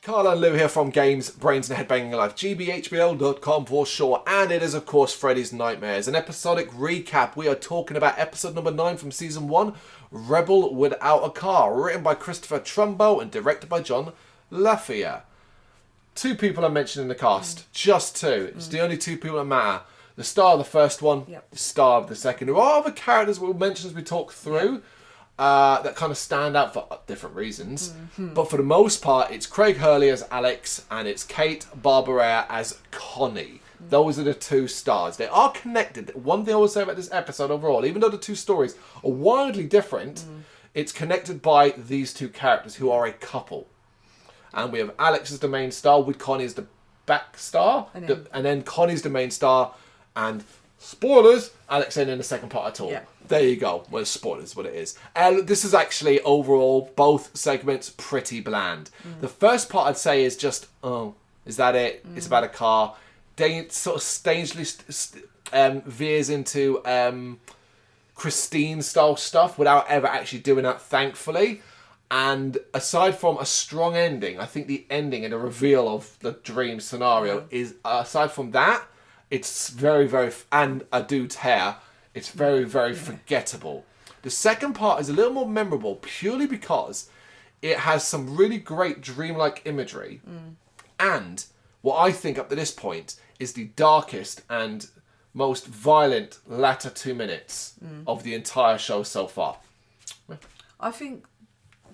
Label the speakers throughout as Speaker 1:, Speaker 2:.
Speaker 1: Carl and Lou here from Brrraaains A Head-Banging Life, gbhblofficial.com for sure, and it is of course Freddy's Nightmares, an episodic recap. We are talking about episode number 9 from season 1, Rebel Without a Car, written by Christopher Trumbo and directed by John LaFia. 2 people are mentioned in the cast, just 2. It's the only 2 people that matter. The star of the first one, the star of the second. There are other characters we'll mention as we talk through. That kind of stand out for different reasons. But for the most part, it's Craig Hurley as Alex and it's Kate Brrraaains as Connie. Those are the 2 stars. They are connected. One thing I will say about this episode overall, even though the 2 stories are wildly different, it's connected by these 2 characters who are a couple. And we have Alex as the main star, with Connie as the back star. And then Connie's the main star. And spoilers, Alex ain't in the second part at all. Yeah. There you go. Well, spoilers, what it is. This is actually, overall, both segments pretty bland. The first part, I'd say, is just, oh, is that it? It's about a car. Then it sort of strangely veers into Christine-style stuff without ever actually doing that, thankfully. And aside from a strong ending, I think the ending and the reveal of the dream scenario is, aside from that, it's very, very, and a dude's hair, it's very, very forgettable. The second part is a little more memorable purely because it has some really great dreamlike imagery. And what I think up to this point is the darkest and most violent latter 2 minutes of the entire show so far.
Speaker 2: I think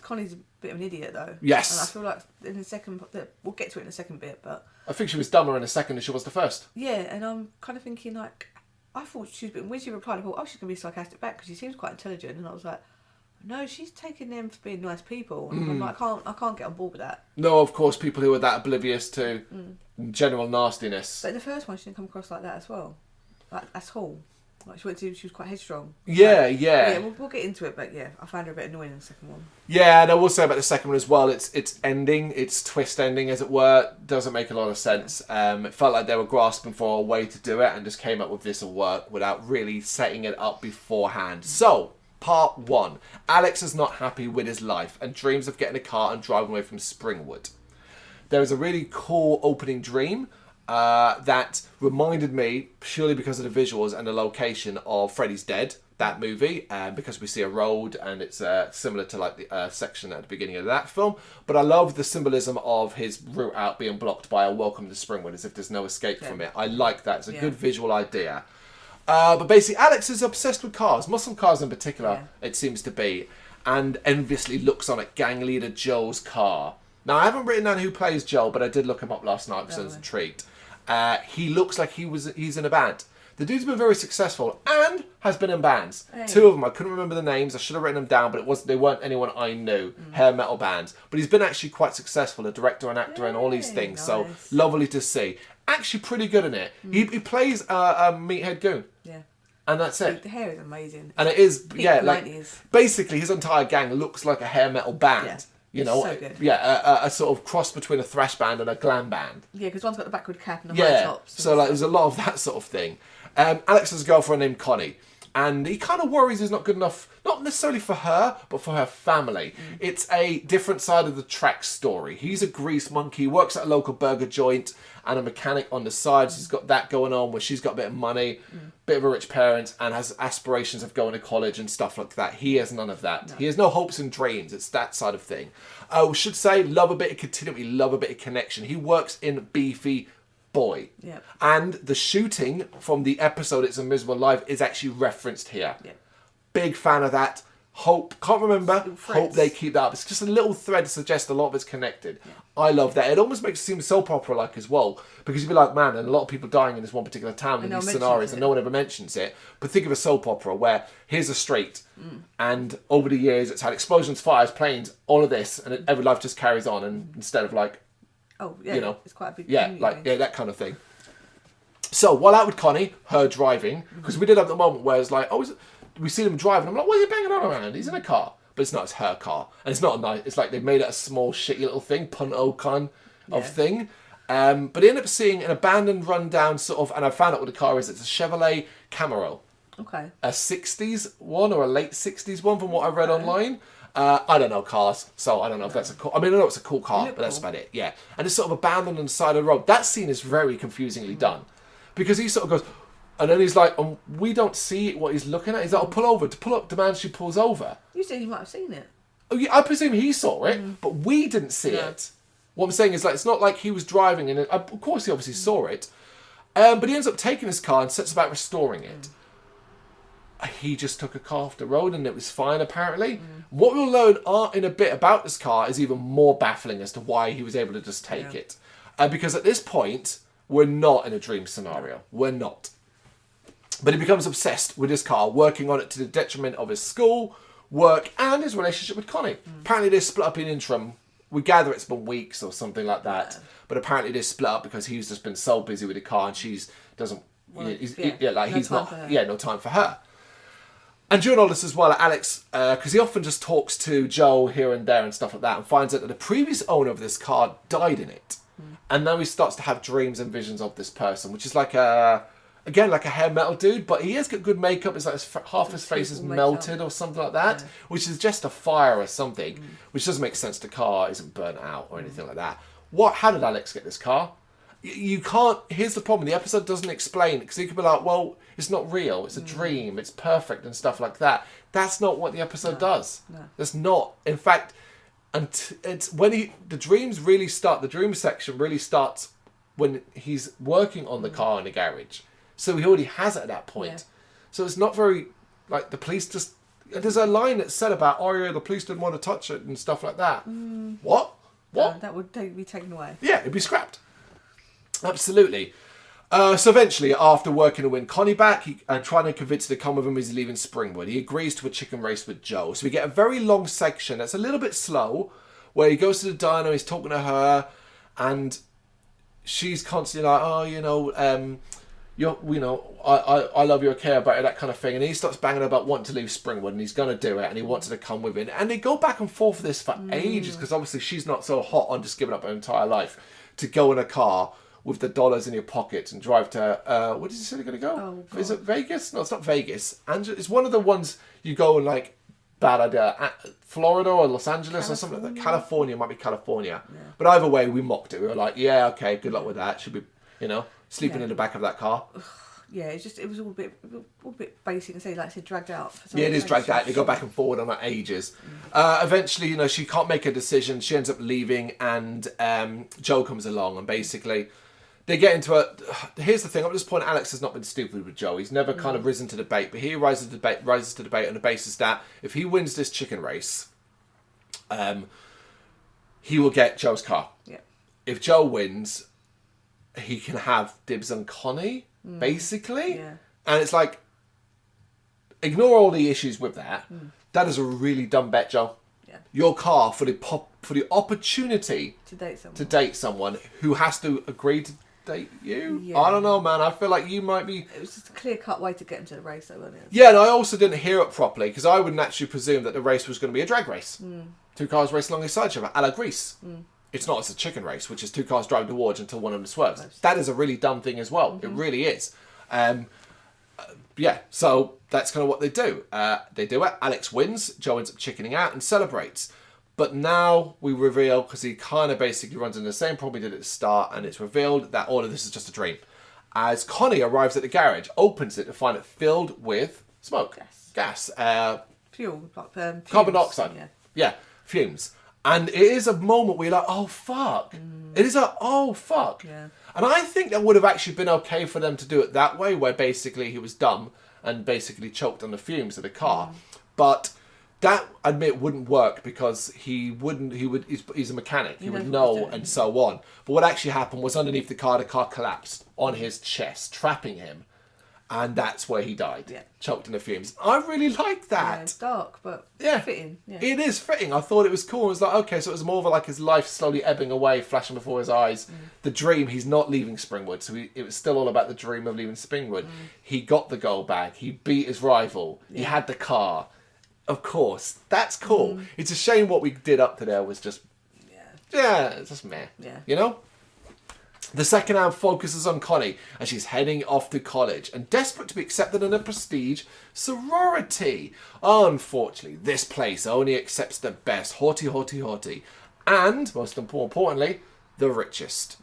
Speaker 2: Connie's a bit of an idiot though.
Speaker 1: Yes.
Speaker 2: And I feel like in the second, we'll get to it in a second bit, but
Speaker 1: I think she was dumber in the second than she was the first.
Speaker 2: Yeah, and I'm kind of thinking like, I thought she was a bit, when she replied I thought, oh, she's going to be sarcastic back because she seems quite intelligent, and I was like, no, she's taking them for being nice people, and I'm like, I can't get on board with that.
Speaker 1: No, of course, people who are that oblivious to general nastiness.
Speaker 2: But in the first one she didn't come across like that as well, like at all. Like she was quite headstrong.
Speaker 1: Yeah.
Speaker 2: We'll get into it, but yeah, I found her a bit annoying in the second one.
Speaker 1: Yeah, and I will say about the second one as well, its ending, its twist ending, as it were, doesn't make a lot of sense. It felt like they were grasping for a way to do it and just came up with this work without really setting it up beforehand. So, part 1. Alex is not happy with his life and dreams of getting a car and driving away from Springwood. There is a really cool opening dream that reminded me, purely because of the visuals and the location, of Freddy's Dead, that movie, because we see a road and it's similar to like the section at the beginning of that film. But I love the symbolism of his route out being blocked by a welcome to Springwood, as if there's no escape from it. I like that. It's a good visual idea. But basically, Alex is obsessed with cars, muscle cars in particular, it seems to be, and enviously looks on at gang leader Joe's car. Now, I haven't written down who plays Joe, but I did look him up last night because I was intrigued. He looks like he's in a band. The dude's been very successful and has been in bands. Hey. 2 of them, I couldn't remember the names. I should have written them down, but they weren't anyone I knew. Hair metal bands. But he's been actually quite successful, a director and actor and all these things. Nice. So lovely to see. Actually pretty good in it. He plays a meathead goon. Yeah. And that's it.
Speaker 2: The hair is amazing.
Speaker 1: And it is,
Speaker 2: peak 90s.
Speaker 1: Basically his entire gang looks like a hair metal band. Yeah. You know,
Speaker 2: so good.
Speaker 1: A sort of cross between a thrash band and a glam band.
Speaker 2: Yeah, because one's got the backward cap and the high tops.
Speaker 1: So like, there's a lot of that sort of thing. Alex has a girlfriend named Connie, and he kind of worries he's not good enough, not necessarily for her, but for her family. It's a different side of the track story. He's a grease monkey, works at a local burger joint, and a mechanic on the side. She's got that going on where she's got a bit of money, bit of a rich parent, and has aspirations of going to college and stuff like that. He has none of that. No. He has no hopes and dreams. It's that side of thing. I should say, love a bit of continuity, love a bit of connection. He works in Beefy Boy. Yep. And the shooting from the episode It's a Miserable Life is actually referenced here. Yep. Big fan of that. Can't remember. Hope they keep that up. It's just a little thread to suggest a lot of it's connected. Yeah. I love that. It almost makes it seem soap opera-like as well. Because you'd be like, man, and a lot of people dying in this one particular town in these scenarios, and no one ever mentions it. But think of a soap opera where here's a street, and over the years it's had explosions, fires, planes, all of this, and every life just carries on. And instead of like, it's quite a big thing. That kind of thing. So while out with Connie, her driving, because we did have the moment where it's like, we see them driving. I'm like, what are you banging on around? He's in a car. But it's not, it's her car. And it's not nice. It's like they've made it a small, shitty little thing, punto kind of thing. But they end up seeing an abandoned, rundown sort of, and I found out what the car is. It's a Chevrolet Camaro. Okay. A 60s one or a late 60s one from what I read online. I don't know cars, so I don't know if that's a cool... I mean, I know it's a cool car, but that's
Speaker 2: cool.
Speaker 1: about it, yeah. And it's sort of abandoned on the side of the road. That scene is very confusingly done. Because he sort of goes... And then he's like, we don't see what he's looking at. He's like, pull over. To pull up demands she pulls over.
Speaker 2: You said you might have seen it.
Speaker 1: Oh, yeah, I presume he saw it, but we didn't see it. What I'm saying is, like, it's not like he was driving, and of course he obviously saw it. But he ends up taking his car and sets about restoring it. He just took a car off the road and it was fine, apparently. What we'll learn in a bit about this car is even more baffling as to why he was able to just take it. Because at this point, we're not in a dream scenario. We're not. But he becomes obsessed with his car, working on it to the detriment of his school, work, and his relationship with Connie. Apparently they split up in interim. We gather it's been weeks or something like that. But apparently they split up because he's just been so busy with the car and she's doesn't... no time for her. And during all this as well, Alex, because he often just talks to Joe here and there and stuff like that, and finds out that the previous owner of this car died in it. And now he starts to have dreams and visions of this person, which is like again, like a hair metal dude, but he has got good makeup. It's like half his face is melted or something like that, which is just a fire or something, which doesn't make sense. The car isn't burnt out or anything like that. How did Alex get this car? You can't... Here's the problem. The episode doesn't explain, because he could be like, well, it's not real. It's a dream. It's perfect and stuff like that. That's not what the episode does. No. That's not. In fact, it's when the dreams really start. The dream section really starts when he's working on the car in the garage. So he already has it at that point. Yeah. So it's not very... Like, the police just... There's a line that's said about, oh, yeah, the police didn't want to touch it and stuff like that. What? What?
Speaker 2: That would be taken away.
Speaker 1: Yeah, it'd be scrapped. Absolutely. So eventually, after working to win Connie back and trying to convince her to come with him as he's leaving Springwood, he agrees to a chicken race with Joe. So we get a very long section that's a little bit slow, where he goes to the diner, he's talking to her, and she's constantly like, oh, I love you, I care about you, that kind of thing. And he starts banging about wanting to leave Springwood, and he's going to do it, and he wants her to come with him. And they go back and forth for this for ages, because obviously she's not so hot on just giving up her entire life to go in a car with the dollars in your pocket and drive to, where did you say they're going to go? Oh, is it Vegas? No, it's not Vegas. It's one of the ones you go and like, bad idea, Florida or Los Angeles or something like that. California, might be California. Yeah. But either way, we mocked it. We were like, yeah, okay, good luck with that. Should be, sleeping in the back of that car.
Speaker 2: Yeah, it was all a bit basic and say, like I said, dragged out.
Speaker 1: Yeah, it is dragged out. They go back and forward on that ages. Eventually, she can't make a decision. She ends up leaving, and Joe comes along, and basically they get into a... Here's the thing. Up to this point, Alex has not been stupid with Joe. He's never kind of risen to debate, but he rises to debate on the basis that if he wins this chicken race, he will get Joe's car. Yeah. If Joe wins, he can have dibs on Connie, basically. Yeah. And it's like, ignore all the issues with that. That is a really dumb bet, Joe. Yeah. Your car for the opportunity to date someone who has to agree to date you. Yeah. I don't know, man. I feel like you might be...
Speaker 2: It was just a clear-cut way to get into the race, though, wasn't it?
Speaker 1: Yeah, and I also didn't hear it properly, because I would naturally presume that the race was going to be a drag race. Two cars racing alongside each other, a la Grease. It's not, it's a chicken race, which is two cars driving towards until one of them swerves. That is a really dumb thing as well. It really is. So that's kind of what they do. They do it. Alex wins. Joe ends up chickening out and celebrates. But now we reveal, because he kind of basically runs into the same problem he did at the start, and it's revealed that all of this is just a dream. As Connie arrives at the garage, opens it to find it filled with smoke. Gas.
Speaker 2: Fuel. Fumes.
Speaker 1: Carbon dioxide. Yeah, fumes. And it is a moment where you're like, oh, fuck. It is oh, fuck. Yeah. And I think that would have actually been okay for them to do it that way, where basically he was dumb and basically choked on the fumes of the car. But that, I admit, wouldn't work, because he's a mechanic. He would know and so on. But what actually happened was underneath the car collapsed on his chest, trapping him. And that's where he died, choked in the fumes. I really like that.
Speaker 2: Yeah, it's dark, but fitting. Yeah.
Speaker 1: It is fitting. I thought it was cool. It was like, okay, so it was more of like his life slowly ebbing away, flashing before his eyes. The dream, he's not leaving Springwood, so it was still all about the dream of leaving Springwood. He got the gold bag. He beat his rival. He had the car. Of course. That's cool. It's a shame what we did up to there was just... it's just meh. Yeah. The second half focuses on Connie as she's heading off to college and desperate to be accepted in a prestige sorority. Unfortunately, this place only accepts the best, haughty, and, most importantly, the richest.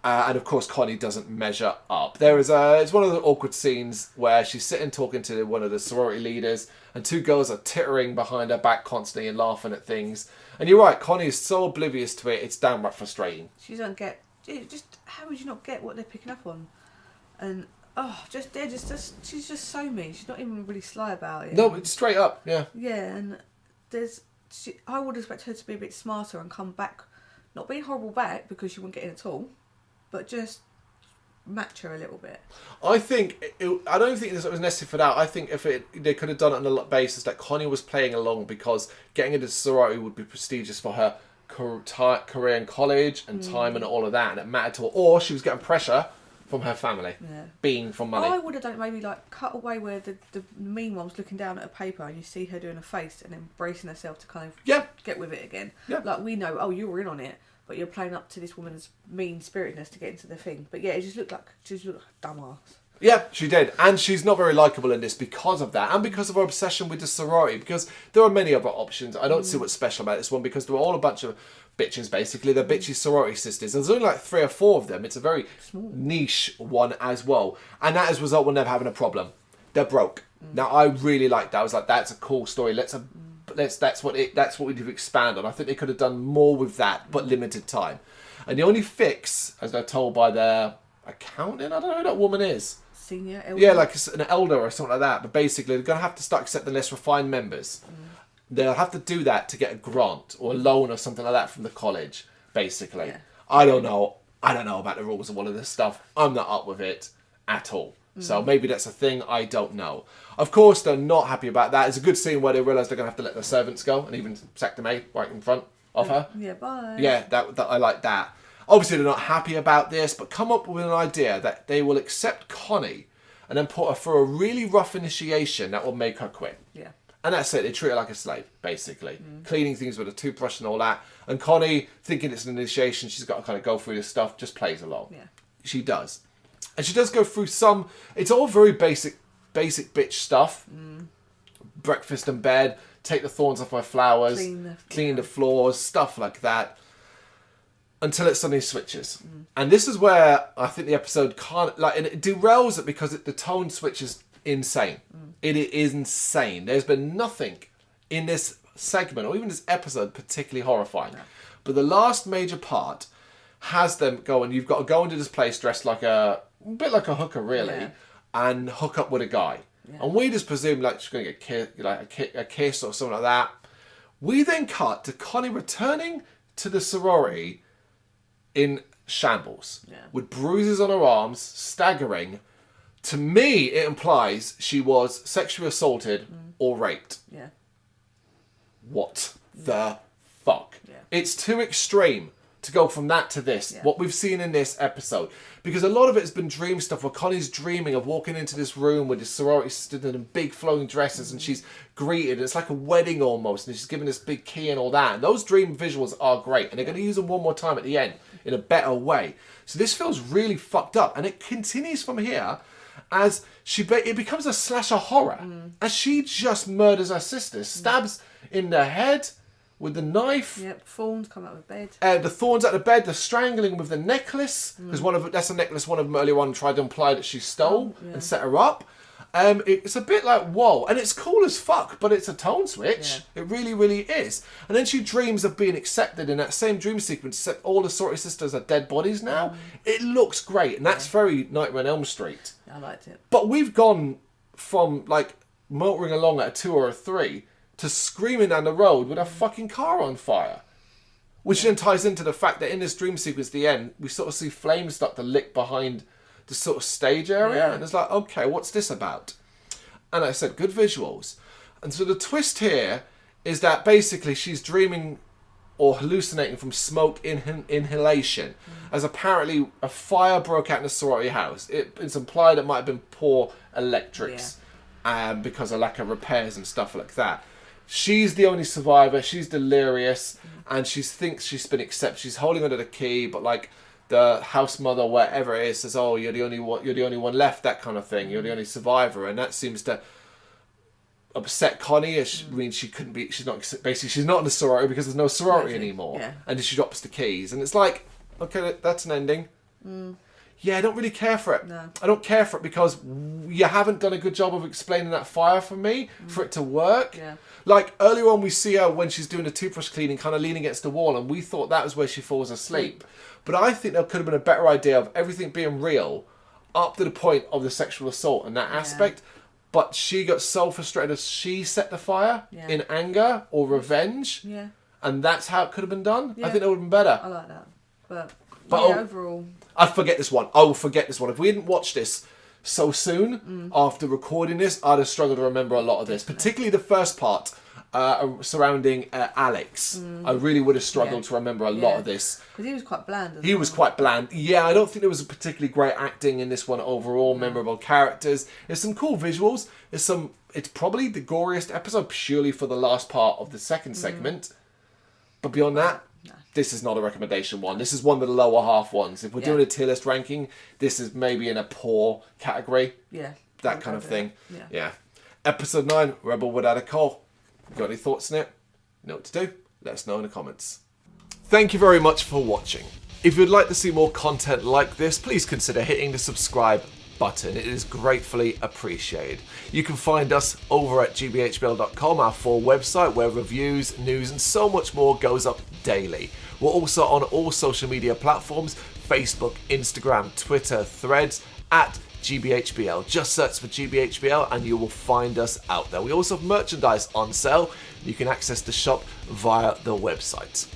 Speaker 1: And of course, Connie doesn't measure up. It's one of the awkward scenes where she's sitting talking to one of the sorority leaders, and two girls are tittering behind her back constantly and laughing at things. And you're right, Connie is so oblivious to it, it's downright frustrating.
Speaker 2: She doesn't get. How would you not get what they're picking up on? And she's just so mean. She's not even really sly about it.
Speaker 1: No, it's straight up, yeah.
Speaker 2: Yeah, and I would expect her to be a bit smarter and come back, not being horrible back because she wouldn't get in at all, but just match her a little bit.
Speaker 1: I don't think this was necessary for that. I think they could have done it on a basis that Connie was playing along because getting into sorority would be prestigious for her career in college and time and all of that, and it mattered to her. Or she was getting pressure from her family, being from money.
Speaker 2: I would have done it maybe like cut away where the mean one was looking down at a paper and you see her doing a face and then bracing herself to kind of get with it again. Yeah. Like we know, you were in on it, but you're playing up to this woman's mean spiritedness to get into the thing. But yeah, it just looked like a dumbass. Yeah,
Speaker 1: she did. And she's not very likeable in this because of that. And because of her obsession with the sorority. Because there are many other options. I don't see what's special about this one because they're all a bunch of bitches, basically. They're bitchy sorority sisters. There's only like 3 or 4 of them. It's a very niche one as well. And that as a result of them having a problem. They're broke. Now, I really liked that. I was like, that's a cool story. That's what we need to expand on. I think they could have done more with that, but limited time. And the only fix, as they're told by their accountant, I don't know who that woman is.
Speaker 2: Senior elder?
Speaker 1: Yeah, like an elder or something like that. But basically, they're going to have to start accepting less refined members. They'll have to do that to get a grant or a loan or something like that from the college, basically. Yeah. I don't know about the rules of all of this stuff. I'm not up with it at all. So maybe that's a thing, I don't know. Of course, they're not happy about that. It's a good scene where they realise they're going to have to let their servants go and even sack the maid right in front of her.
Speaker 2: Yeah, bye.
Speaker 1: Yeah, that I like that. Obviously, they're not happy about this, but come up with an idea that they will accept Connie and then put her through a really rough initiation that will make her quit.
Speaker 2: Yeah.
Speaker 1: And that's it. They treat her like a slave, basically. Cleaning things with a toothbrush and all that. And Connie, thinking it's an initiation, she's got to kind of go through this stuff, just plays along.
Speaker 2: Yeah.
Speaker 1: She does. And she does go through some... It's all very basic bitch stuff. Breakfast in bed, take the thorns off my flowers, clean the floors, stuff like that. Until it suddenly switches. And this is where I think the episode can't... and it derails it because the tone switches insane. It is insane. There's been nothing in this segment or even this episode particularly horrifying. No. But the last major part has them going, you've got to go into this place dressed like a bit like a hooker, really, and hook up with a guy. Yeah. And we just presume like she's going to get a kiss or something like that. We then cut to Connie returning to the sorority in shambles, with bruises on her arms, staggering. To me, it implies she was sexually assaulted or raped.
Speaker 2: Yeah.
Speaker 1: What the fuck? Yeah. It's too extreme to go from that to this, what we've seen in this episode. Because a lot of it has been dream stuff where Connie's dreaming of walking into this room with this sorority sister in big flowing dresses and she's greeted. It's like a wedding almost, and she's given this big key and all that. And those dream visuals are great, and they're going to use them one more time at the end in a better way. So this feels really fucked up, and it continues from here as it becomes a slasher horror. As she just murders her sister, stabs in the head with the knife.
Speaker 2: Yep, thorns come out of bed.
Speaker 1: The thorns out of bed, the strangling with the necklace. Because that's a necklace one of them earlier on tried to imply that she stole and set her up. It's a bit like, whoa. And it's cool as fuck, but it's a tone switch. Yeah. It really, really is. And then she dreams of being accepted in that same dream sequence, except all the sorority sisters are dead bodies now. It looks great. And that's very Nightmare on Elm Street.
Speaker 2: I liked it.
Speaker 1: But we've gone from, like, motoring along at a 2 or a 3 to screaming down the road with a fucking car on fire. Which then ties into the fact that in this dream sequence at the end, we sort of see flames start to lick behind the sort of stage area. And it's like, okay, what's this about? And like I said, good visuals. And so the twist here is that basically she's dreaming or hallucinating from smoke inhalation. As apparently a fire broke out in a sorority house. It's implied it might have been poor electrics because of lack of repairs and stuff like that. She's the only survivor. She's delirious, and she thinks she's been accepted. She's holding onto the key, but like the house mother, wherever it is, says, "Oh, you're the only one left," that kind of thing. You're the only survivor, and that seems to upset Connie. I mean, she couldn't be. She's not in the sorority because there's no sorority anymore, and she drops the keys, and it's like, okay, that's an ending. Yeah, I don't really care for it.
Speaker 2: No.
Speaker 1: I don't care for it because you haven't done a good job of explaining that fire for me for it to work.
Speaker 2: Yeah.
Speaker 1: Like, earlier on we see her when she's doing the toothbrush cleaning kind of leaning against the wall, and we thought that was where she falls asleep. But I think there could have been a better idea of everything being real up to the point of the sexual assault and that aspect. But she got so frustrated she set the fire in anger or revenge.
Speaker 2: Yeah.
Speaker 1: And that's how it could have been done.
Speaker 2: Yeah.
Speaker 1: I think that would have been better.
Speaker 2: I like that. But overall...
Speaker 1: I'd forget this one. I will forget this one. If we didn't watch this so soon after recording this, I'd have struggled to remember a lot of this. Particularly the first part surrounding Alex. I really would have struggled to remember a lot of this.
Speaker 2: Because he was quite bland.
Speaker 1: He was quite bland. Yeah, I don't think there was a particularly great acting in this one overall. Memorable characters. There's some cool visuals. It's probably the goriest episode purely for the last part of the second segment. But beyond that, this is not a recommendation one. This is one of the lower half ones. If we're doing a tier list ranking, this is maybe in a poor category.
Speaker 2: Yeah.
Speaker 1: That kind of thing.
Speaker 2: Yeah.
Speaker 1: Episode 9, Rebel Without a Call. Got any thoughts on it? You know what to do? Let us know in the comments. Thank you very much for watching. If you'd like to see more content like this, please consider hitting the subscribe button. It is gratefully appreciated. You can find us over at gbhbl.com, our full website where reviews, news and so much more goes up daily. We're also on all social media platforms: Facebook, Instagram, Twitter, Threads, at gbhbl. Just search for gbhbl and you will find us out there. We also have merchandise on sale. You can access the shop via the website.